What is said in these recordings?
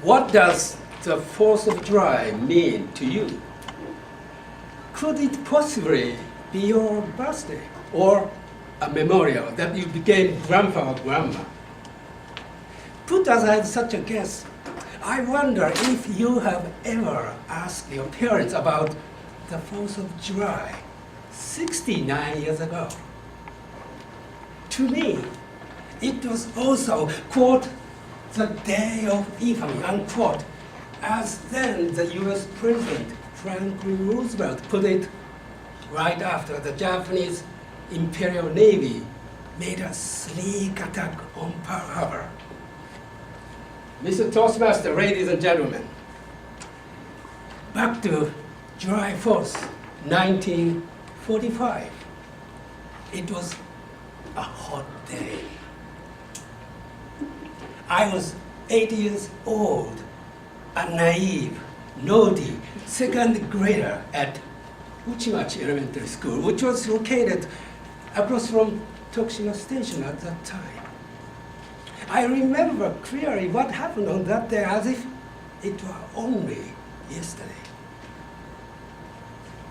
What does the 4th of July mean to you? Could it possibly be your birthday or a memorial that you became grandpa or grandma? Put aside such a guess, I wonder if you have ever asked your parents about the 4th of July 69 years ago. To me, it was also, quote, the day of infamy, unquote, as then the US President Franklin Roosevelt put it right after the Japanese Imperial Navy made a sneak attack on Pearl Harbor. Mr. Toastmaster, ladies and gentlemen, back to July 4th, 1945. It was a hot day. I was 8 years old, a naive, naughty second grader at Uchimachi Elementary School, which was located across from Tokushima Station at that time. I remember clearly what happened on that day as if it were only yesterday.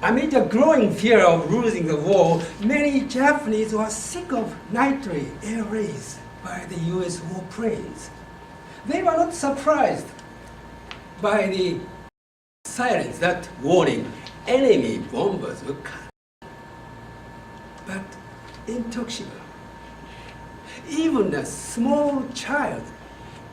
Amid a growing fear of losing the war, many Japanese were sick of nightly air raids by the US warplanes. They were not surprised by the sirens that warning enemy bombers would come. But in Tokushima, even a small child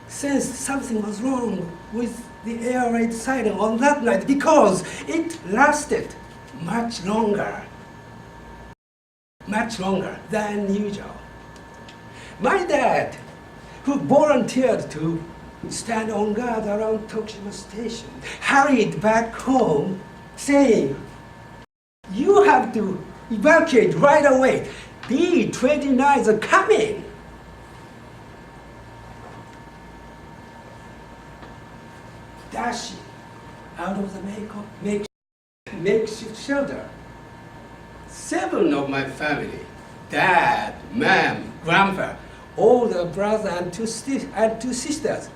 sensed something was wrong with the air raid siren on that night because it lasted much longer than usual. My dad, who volunteered to stand on guard around Tokushima Station, hurried back home saying, "You have to evacuate right away. B-29s are coming." Dashing out of the makeshift shelter, 7 of my family, dad, mom, grandpa, older brother and two sisters,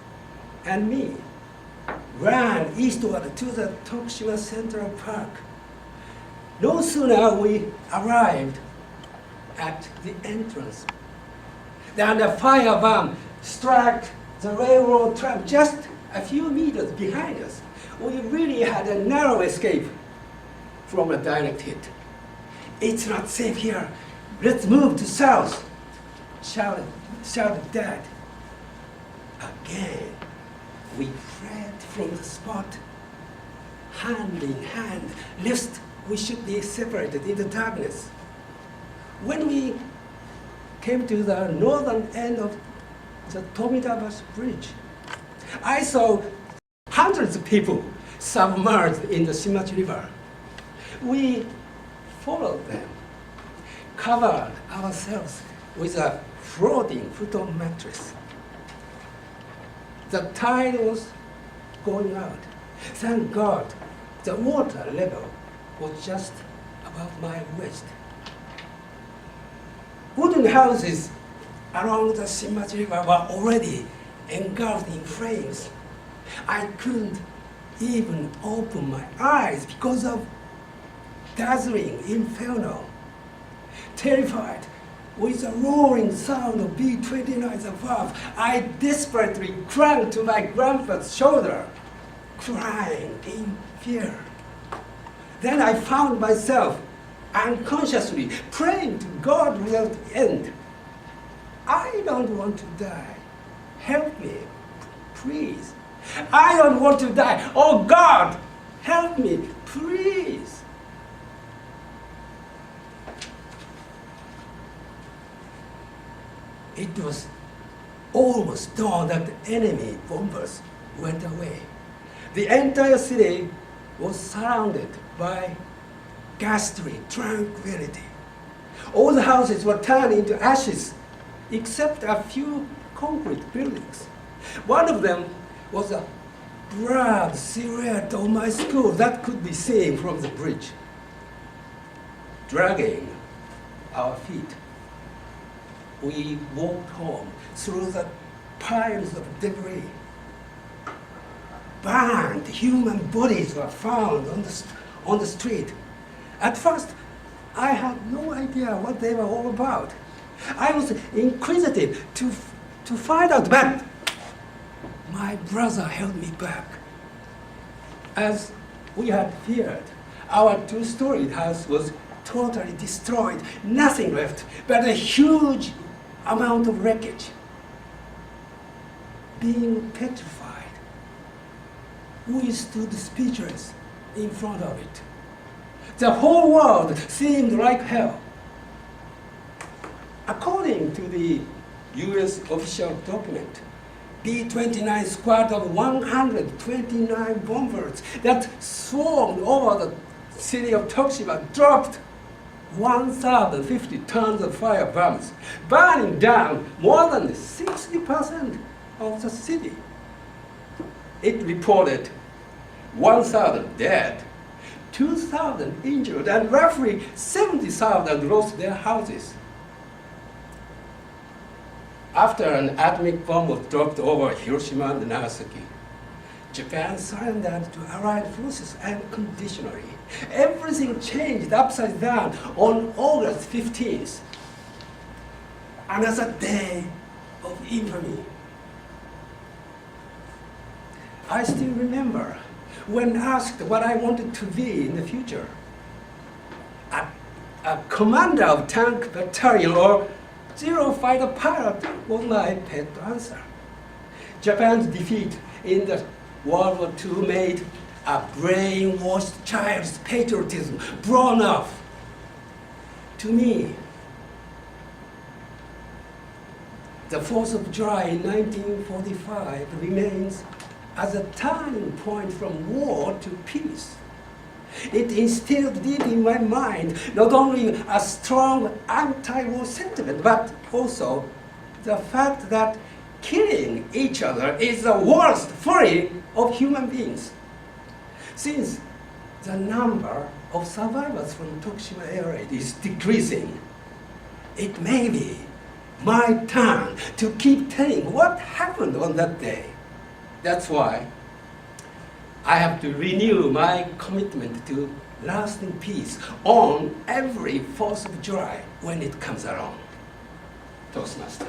and me, ran eastward to the Tokushima Central Park. No sooner we arrived at the entrance than a fire bomb struck the railroad track just a few meters behind us. We really had a narrow escape from a direct hit. "It's not safe here. Let's move to south," shouted Dad. Again, we fled from the spot, hand in hand, lest we should be separated in the darkness. When we came to the northern end of the Tomidabashi Bridge, I saw hundreds of people submerged in the Shimachi River. We followed them, covered ourselves with a floating futon mattress. The tide was going out. Thank God, the water level was just above my waist. Wooden houses along the Shimachi River were already engulfed in flames. I couldn't even open my eyes because of dazzling inferno. Terrified, with the roaring sound of B-29s above, I desperately clung to my grandpa's shoulder, crying in fear. Then I found myself unconsciously praying to God without end. "I don't want to die. Help me, please. I don't want to die. Oh God, help me, please." It was almost dawn that the enemy bombers went away. The entire city was surrounded by ghastly tranquility. All the houses were turned into ashes, except a few concrete buildings. One of them was a broad silhouette of my school that could be seen from the bridge. Dragging our feet, we walked home through the piles of debris. burned human bodies were found on the street. At first, I had no idea what they were all about. I was inquisitive to find out, but my brother held me back. As we had feared, our two-storied house was totally destroyed, nothing left but a huge amount of wreckage. Being petrified, we stood speechless in front of it. The whole world seemed like hell. According to the US official document, B-29 squad of 129 bombers that swarmed over the city of Tokushima dropped 1,050 tons of fire bombs, burning down more than 60% of the city. It reported 1,000 dead, 2,000 injured, and roughly 70,000 lost their houses. After an atomic bomb was dropped over Hiroshima and Nagasaki, Japan surrendered to Allied forces unconditionally. Everything changed upside down on August 15th. Another day of infamy. I still remember when asked what I wanted to be in the future. A commander of tank battalion or zero fighter pilot was my pet answer. Japan's defeat in the World War II made a brainwashed child's patriotism blown off. To me, the 4th of July in 1945 remains as a turning point from war to peace. It instilled deep in my mind not only a strong anti-war sentiment, but also the fact that killing each other is the worst folly of human beings. Since the number of survivors from Tokushima area is decreasing, it may be my turn to keep telling what happened on that day. That's why I have to renew my commitment to lasting peace on every 4th of July when it comes around. Toastmaster.